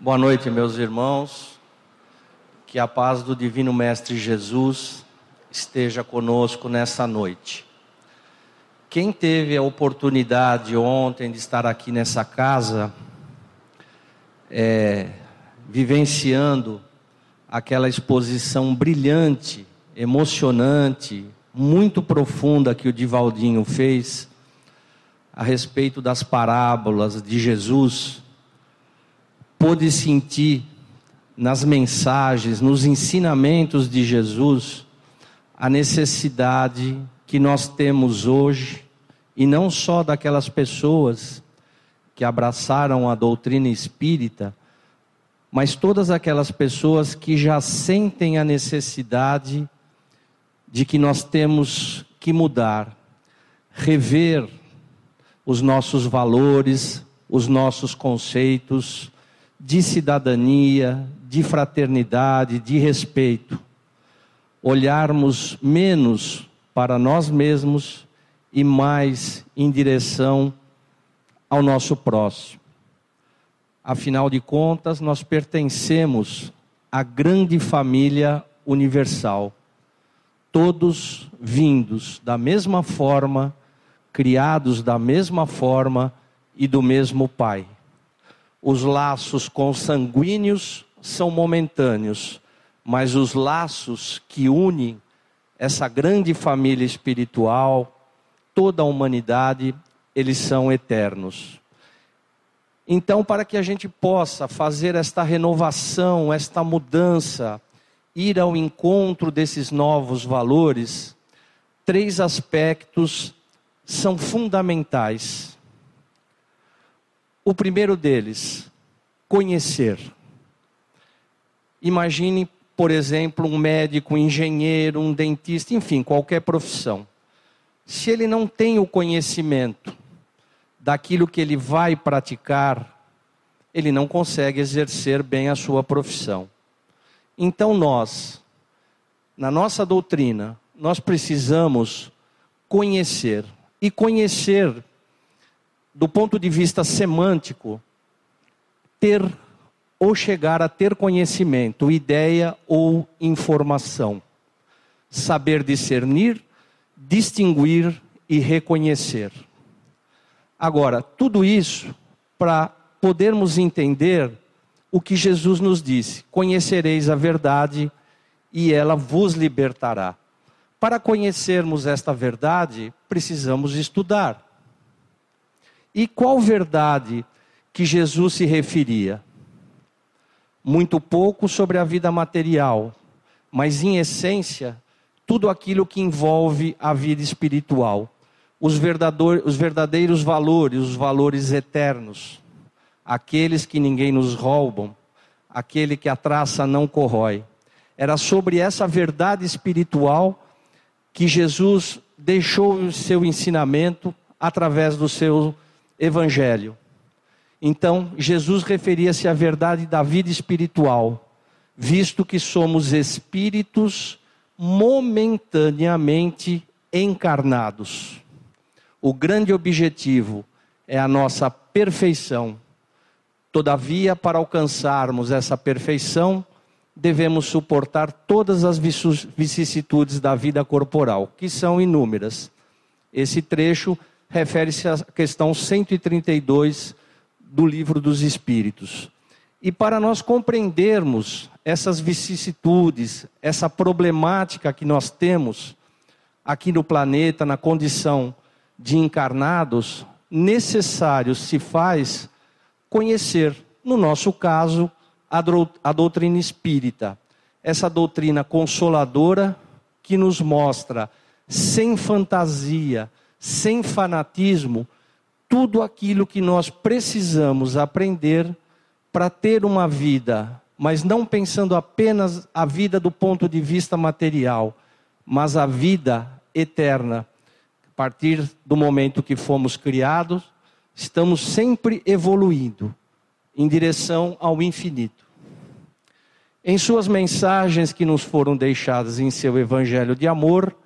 Boa noite, meus irmãos. Que a paz do Divino Mestre Jesus esteja conosco nessa noite. Quem teve a oportunidade ontem de estar aqui nessa casa, vivenciando aquela exposição brilhante, emocionante, muito profunda que o Divaldinho fez a respeito das parábolas de Jesus, pôde sentir nas mensagens, nos ensinamentos de Jesus, a necessidade que nós temos hoje, e não só daquelas pessoas que abraçaram a doutrina espírita, mas todas aquelas pessoas que já sentem a necessidade de que nós temos que mudar, rever os nossos valores, os nossos conceitos de cidadania, de fraternidade, de respeito. Olharmos menos para nós mesmos e mais em direção ao nosso próximo. Afinal de contas, nós pertencemos à grande família universal. Todos vindos da mesma forma, criados da mesma forma e do mesmo Pai. Os laços consanguíneos são momentâneos, mas os laços que unem essa grande família espiritual, toda a humanidade, eles são eternos. Então, para que a gente possa fazer esta renovação, esta mudança, ir ao encontro desses novos valores, 3 aspectos são fundamentais. O primeiro deles, conhecer. Imagine, por exemplo, um médico, um engenheiro, um dentista, enfim, qualquer profissão. Se ele não tem o conhecimento daquilo que ele vai praticar, ele não consegue exercer bem a sua profissão. Então nós, na nossa doutrina, nós precisamos conhecer. E conhecer, do ponto de vista semântico, ter ou chegar a ter conhecimento, ideia ou informação. Saber discernir, distinguir e reconhecer. Agora, tudo isso para podermos entender o que Jesus nos disse: conhecereis a verdade e ela vos libertará. Para conhecermos esta verdade, precisamos estudar. E qual verdade que Jesus se referia? Muito pouco sobre a vida material, mas em essência, tudo aquilo que envolve a vida espiritual. Os verdadeiros valores, os valores eternos. Aqueles que ninguém nos roubam, aquele que a traça não corrói. Era sobre essa verdade espiritual que Jesus deixou o seu ensinamento através do seu Evangelho. Então, Jesus referia-se à verdade da vida espiritual, visto que somos espíritos momentaneamente encarnados. O grande objetivo é a nossa perfeição. Todavia, para alcançarmos essa perfeição, devemos suportar todas as vicissitudes da vida corporal, que são inúmeras. Esse trecho refere-se à questão 132 do Livro dos Espíritos. E para nós compreendermos essas vicissitudes, essa problemática que nós temos aqui no planeta, na condição de encarnados, necessário se faz conhecer, no nosso caso, a doutrina espírita. Essa doutrina consoladora que nos mostra, sem fantasia, sem fanatismo, tudo aquilo que nós precisamos aprender para ter uma vida, mas não pensando apenas a vida do ponto de vista material, mas a vida eterna. A partir do momento que fomos criados, estamos sempre evoluindo em direção ao infinito. Em suas mensagens que nos foram deixadas em seu Evangelho de amor,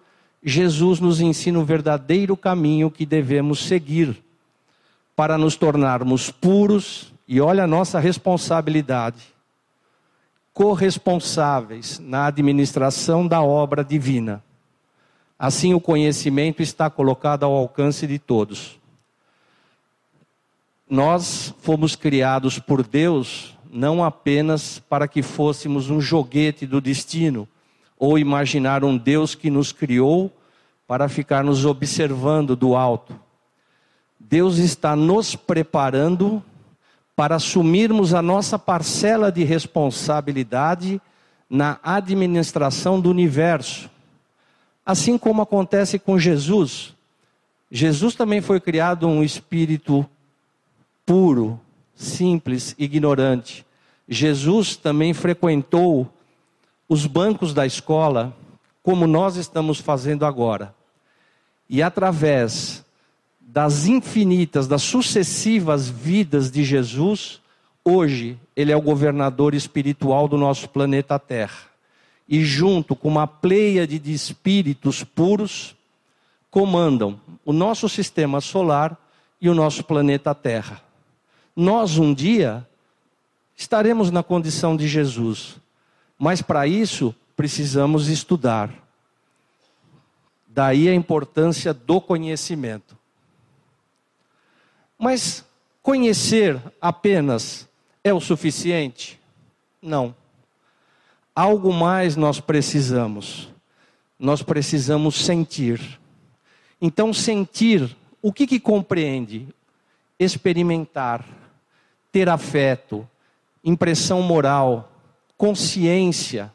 Jesus nos ensina o verdadeiro caminho que devemos seguir para nos tornarmos puros e olha a nossa responsabilidade, corresponsáveis na administração da obra divina. Assim o conhecimento está colocado ao alcance de todos. Nós fomos criados por Deus não apenas para que fôssemos um joguete do destino, ou imaginar um Deus que nos criou para ficar nos observando do alto. Deus está nos preparando para assumirmos a nossa parcela de responsabilidade na administração do universo. Assim como acontece com Jesus. Jesus também foi criado um espírito puro, simples, ignorante. Jesus também frequentou os bancos da escola, como nós estamos fazendo agora. E através das infinitas, das sucessivas vidas de Jesus, hoje ele é o governador espiritual do nosso planeta Terra. E junto com uma pleiade de espíritos puros, comandam o nosso sistema solar e o nosso planeta Terra. Nós um dia estaremos na condição de Jesus, mas para isso precisamos estudar. Daí a importância do conhecimento. Mas conhecer apenas é o suficiente? Não. Algo mais nós precisamos. Nós precisamos sentir. Então sentir, o que compreende? Experimentar, ter afeto, impressão moral, consciência,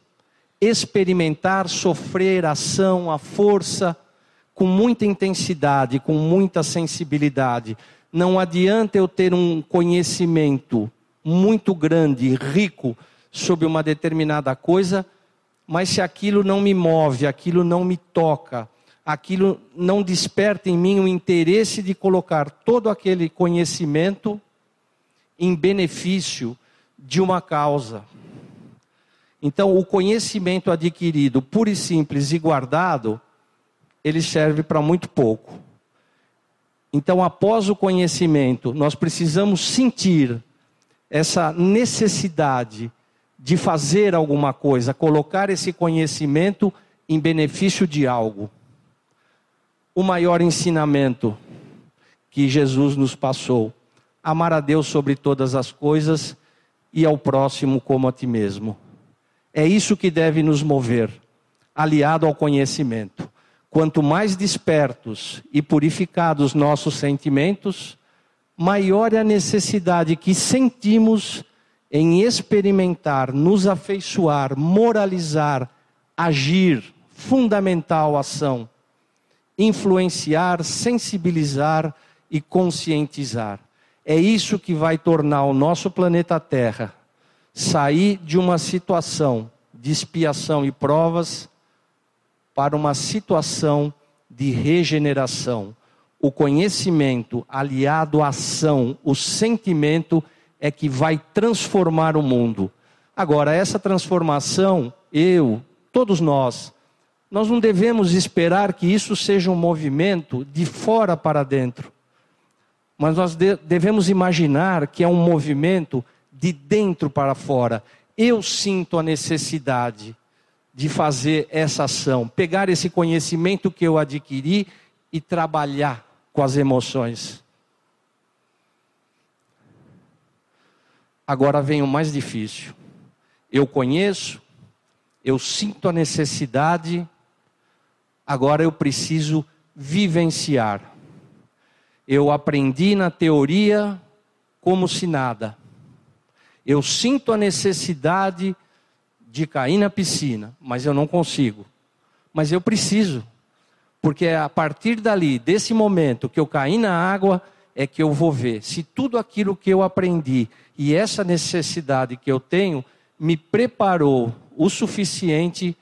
experimentar, sofrer, ação, a força, com muita intensidade, com muita sensibilidade. Não adianta eu ter um conhecimento muito grande, rico, sobre uma determinada coisa, mas se aquilo não me move, aquilo não me toca, aquilo não desperta em mim o interesse de colocar todo aquele conhecimento em benefício de uma causa. Então, o conhecimento adquirido, puro e simples e guardado, ele serve para muito pouco. Então, após o conhecimento, nós precisamos sentir essa necessidade de fazer alguma coisa, colocar esse conhecimento em benefício de algo. O maior ensinamento que Jesus nos passou: amar a Deus sobre todas as coisas e ao próximo como a ti mesmo. É isso que deve nos mover, aliado ao conhecimento. Quanto mais despertos e purificados nossos sentimentos, maior é a necessidade que sentimos em experimentar, nos afeiçoar, moralizar, agir, fundamental ação, influenciar, sensibilizar e conscientizar. É isso que vai tornar o nosso planeta Terra sair de uma situação de expiação e provas para uma situação de regeneração. O conhecimento aliado à ação, o sentimento é que vai transformar o mundo. Agora, essa transformação, todos nós não devemos esperar que isso seja um movimento de fora para dentro. Mas nós devemos imaginar que é um movimento de dentro para fora. Eu sinto a necessidade de fazer essa ação, pegar esse conhecimento que eu adquiri e trabalhar com as emoções. Agora vem o mais difícil. Eu conheço, eu sinto a necessidade, agora eu preciso vivenciar. Eu aprendi na teoria como se nada. Eu sinto a necessidade de cair na piscina, mas eu não consigo. Mas eu preciso, porque é a partir dali, desse momento que eu caí na água, é que eu vou ver se tudo aquilo que eu aprendi e essa necessidade que eu tenho me preparou o suficiente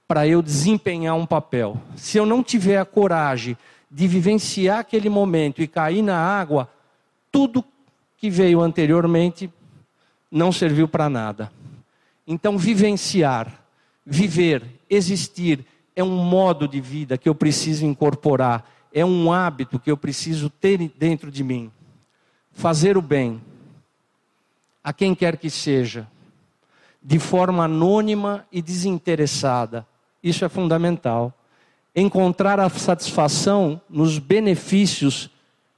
para eu desempenhar um papel. Se eu não tiver a coragem de vivenciar aquele momento e cair na água, tudo que veio anteriormente não serviu para nada. Então vivenciar, viver, existir é um modo de vida que eu preciso incorporar, é um hábito que eu preciso ter dentro de mim. Fazer o bem, a quem quer que seja, de forma anônima e desinteressada. Isso é fundamental. Encontrar a satisfação nos benefícios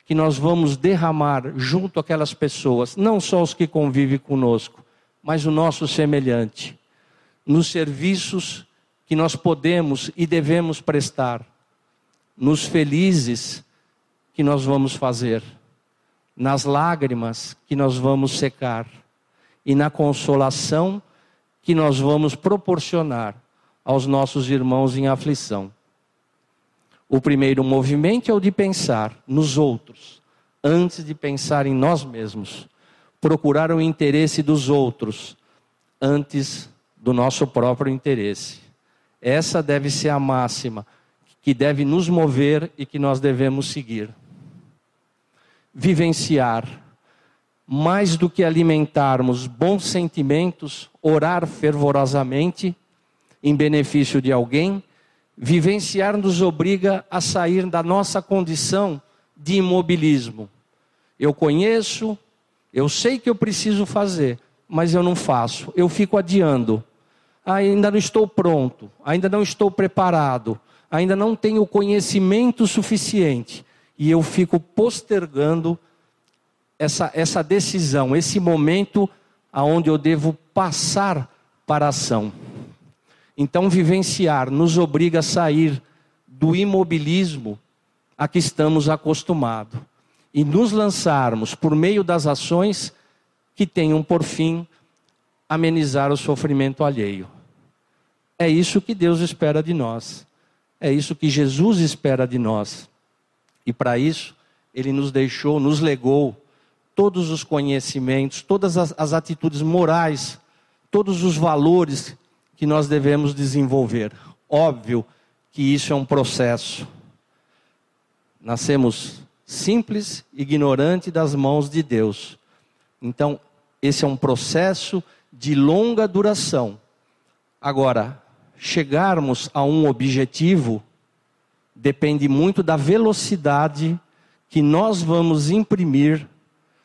que nós vamos derramar junto àquelas pessoas, não só os que convivem conosco, mas o nosso semelhante, nos serviços que nós podemos e devemos prestar, nos felizes que nós vamos fazer, nas lágrimas que nós vamos secar e na consolação que nós vamos proporcionar aos nossos irmãos em aflição. O primeiro movimento é o de pensar nos outros, antes de pensar em nós mesmos. Procurar o interesse dos outros, antes do nosso próprio interesse. Essa deve ser a máxima que deve nos mover e que nós devemos seguir. Vivenciar, mais do que alimentarmos bons sentimentos, orar fervorosamente em benefício de alguém, vivenciar nos obriga a sair da nossa condição de imobilismo. Eu conheço, eu sei que eu preciso fazer, mas eu não faço, eu fico adiando. Ainda não estou pronto, ainda não estou preparado, ainda não tenho conhecimento suficiente. E eu fico postergando essa decisão, esse momento aonde eu devo passar para a ação. Então, vivenciar nos obriga a sair do imobilismo a que estamos acostumados e nos lançarmos por meio das ações que tenham por fim amenizar o sofrimento alheio. É isso que Deus espera de nós. É isso que Jesus espera de nós. E para isso, Ele nos deixou, nos legou todos os conhecimentos, todas as atitudes morais, todos os valores que nós devemos desenvolver. Óbvio que isso é um processo. Nascemos simples, ignorante das mãos de Deus. Então, esse é um processo de longa duração. Agora, chegarmos a um objetivo depende muito da velocidade que nós vamos imprimir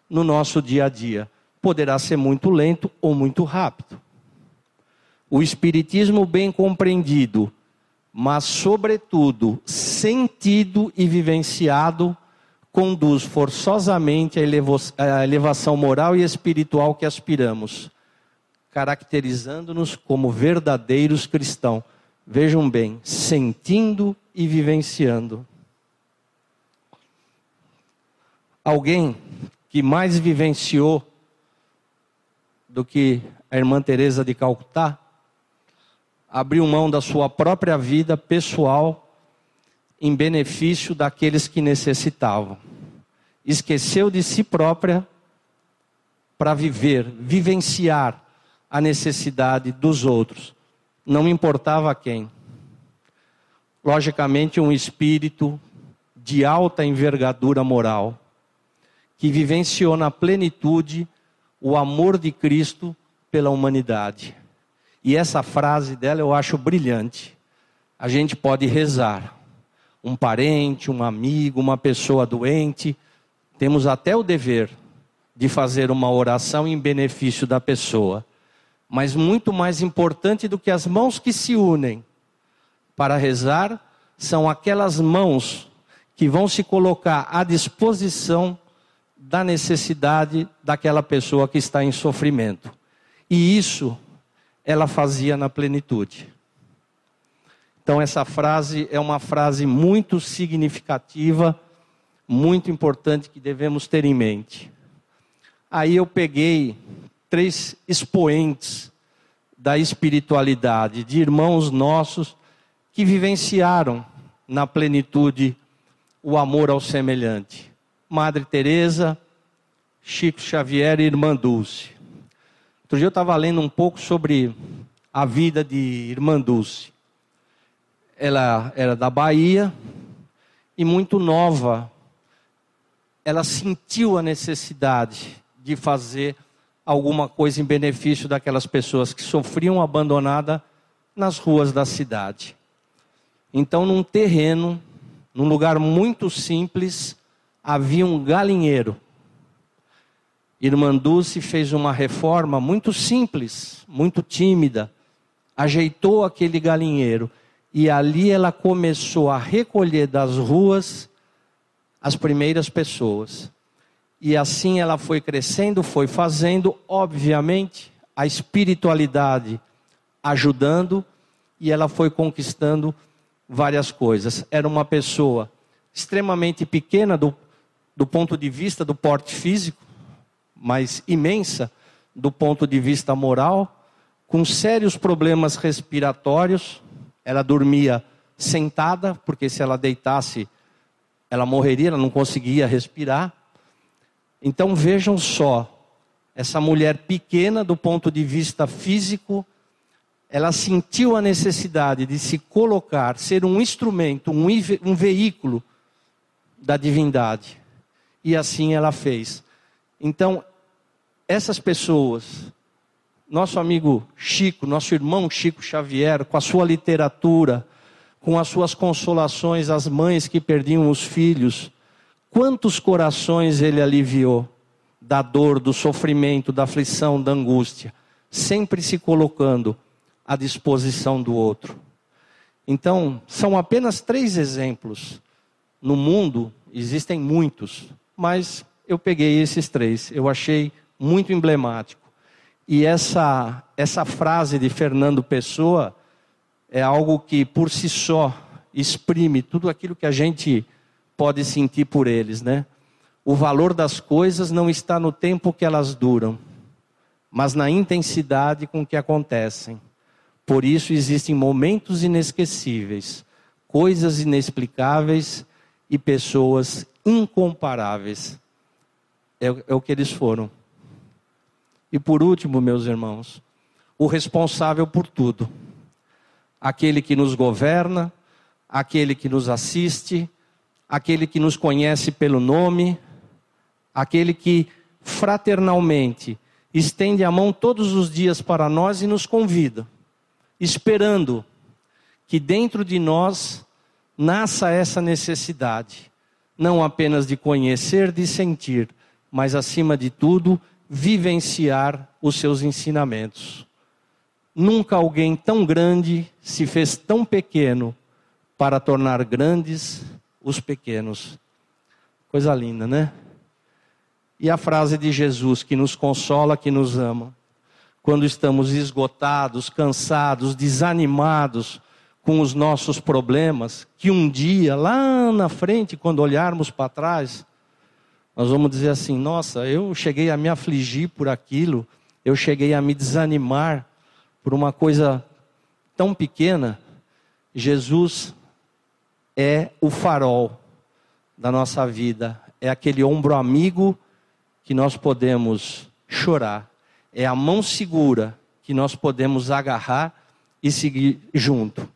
no nosso dia a dia. Poderá ser muito lento ou muito rápido. O Espiritismo bem compreendido, mas sobretudo sentido e vivenciado, conduz forçosamente à elevação moral e espiritual que aspiramos, caracterizando-nos como verdadeiros cristãos. Vejam bem, sentindo e vivenciando. Alguém que mais vivenciou do que a irmã Teresa de Calcutá, abriu mão da sua própria vida pessoal em benefício daqueles que necessitavam. Esqueceu de si própria para vivenciar a necessidade dos outros. Não importava quem. Logicamente, um espírito de alta envergadura moral, que vivenciou na plenitude o amor de Cristo pela humanidade. E essa frase dela eu acho brilhante. A gente pode rezar. Um parente, um amigo, uma pessoa doente, temos até o dever de fazer uma oração em benefício da pessoa. Mas muito mais importante do que as mãos que se unem para rezar, são aquelas mãos que vão se colocar à disposição da necessidade daquela pessoa que está em sofrimento. E isso ela fazia na plenitude. Então essa frase é uma frase muito significativa, muito importante que devemos ter em mente. Aí eu peguei 3 expoentes da espiritualidade, de irmãos nossos que vivenciaram na plenitude o amor ao semelhante. Madre Teresa, Chico Xavier e Irmã Dulce. Outro dia eu estava lendo um pouco sobre a vida de Irmã Dulce. Ela era da Bahia e muito nova. Ela sentiu a necessidade de fazer alguma coisa em benefício daquelas pessoas que sofriam abandonada nas ruas da cidade. Então, num terreno, num lugar muito simples, havia um galinheiro. Irmã Dulce fez uma reforma muito simples, muito tímida, ajeitou aquele galinheiro e ali ela começou a recolher das ruas as primeiras pessoas. E assim ela foi crescendo, foi fazendo, obviamente, a espiritualidade ajudando, e ela foi conquistando várias coisas. Era uma pessoa extremamente pequena do ponto de vista do porte físico, mas imensa do ponto de vista moral, com sérios problemas respiratórios. Ela dormia sentada, porque se ela deitasse, ela morreria, ela não conseguia respirar. Então vejam só, essa mulher pequena do ponto de vista físico, ela sentiu a necessidade de se colocar, ser um instrumento, um veículo da divindade. E assim ela fez. Então, essas pessoas, nosso amigo Chico, nosso irmão Chico Xavier, com a sua literatura, com as suas consolações às mães que perdiam os filhos, quantos corações ele aliviou da dor, do sofrimento, da aflição, da angústia, sempre se colocando à disposição do outro. Então, são apenas 3 exemplos. No mundo existem muitos, mas eu peguei esses 3. Eu achei muito emblemático. E essa frase de Fernando Pessoa é algo que por si só exprime tudo aquilo que a gente pode sentir por eles, né? O valor das coisas não está no tempo que elas duram, mas na intensidade com que acontecem. Por isso existem momentos inesquecíveis, coisas inexplicáveis e pessoas incomparáveis. É o que eles foram. E por último, meus irmãos, o responsável por tudo. Aquele que nos governa, aquele que nos assiste, aquele que nos conhece pelo nome, aquele que fraternalmente estende a mão todos os dias para nós e nos convida, esperando que dentro de nós nasça essa necessidade, não apenas de conhecer, de sentir, mas acima de tudo, vivenciar os seus ensinamentos. Nunca alguém tão grande se fez tão pequeno para tornar grandes os pequenos. Coisa linda, né? E a frase de Jesus que nos consola, que nos ama. Quando estamos esgotados, cansados, desanimados com os nossos problemas, que um dia, lá na frente, quando olharmos para trás, nós vamos dizer assim, nossa, eu cheguei a me afligir por aquilo, eu cheguei a me desanimar por uma coisa tão pequena. Jesus é o farol da nossa vida, é aquele ombro amigo que nós podemos chorar, é a mão segura que nós podemos agarrar e seguir junto.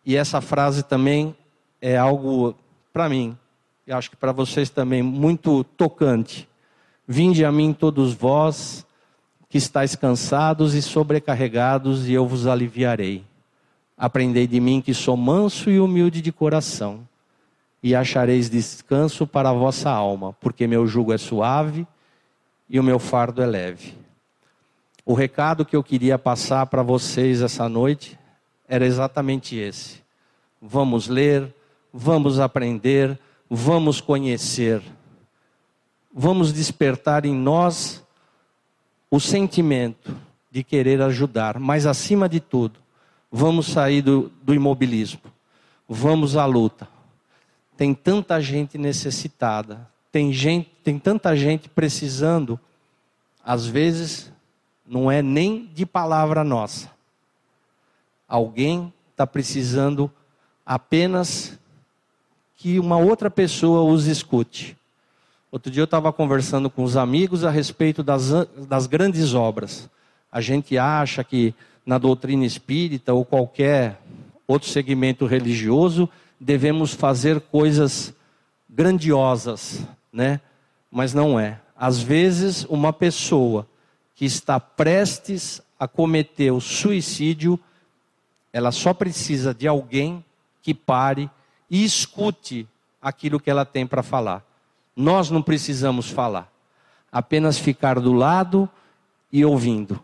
E essa frase também é algo, para mim, e acho que para vocês também, muito tocante. Vinde a mim todos vós que estáis cansados e sobrecarregados, e eu vos aliviarei. Aprendei de mim que sou manso e humilde de coração, e achareis descanso para a vossa alma, porque meu jugo é suave e o meu fardo é leve. O recado que eu queria passar para vocês essa noite era exatamente esse. Vamos ler, vamos aprender, vamos conhecer. Vamos despertar em nós o sentimento de querer ajudar, mas acima de tudo, vamos sair do imobilismo, vamos à luta. Tem tanta gente necessitada, tem tanta gente precisando, às vezes não é nem de palavra nossa. Alguém está precisando apenas que uma outra pessoa os escute. Outro dia eu estava conversando com os amigos a respeito das grandes obras. A gente acha que na doutrina espírita ou qualquer outro segmento religioso devemos fazer coisas grandiosas, né? Mas não é. Às vezes uma pessoa que está prestes a cometer o suicídio, ela só precisa de alguém que pare e escute aquilo que ela tem para falar. Nós não precisamos falar. apenas ficar do lado e ouvindo.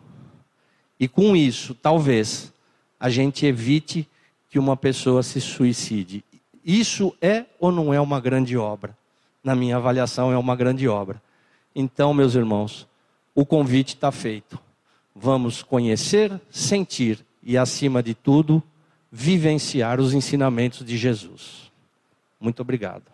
E com isso, talvez, a gente evite que uma pessoa se suicide. Isso é ou não é uma grande obra? Na minha avaliação, é uma grande obra. Então, meus irmãos, o convite está feito. Vamos conhecer, sentir e, acima de tudo, vivenciar os ensinamentos de Jesus. Muito obrigado.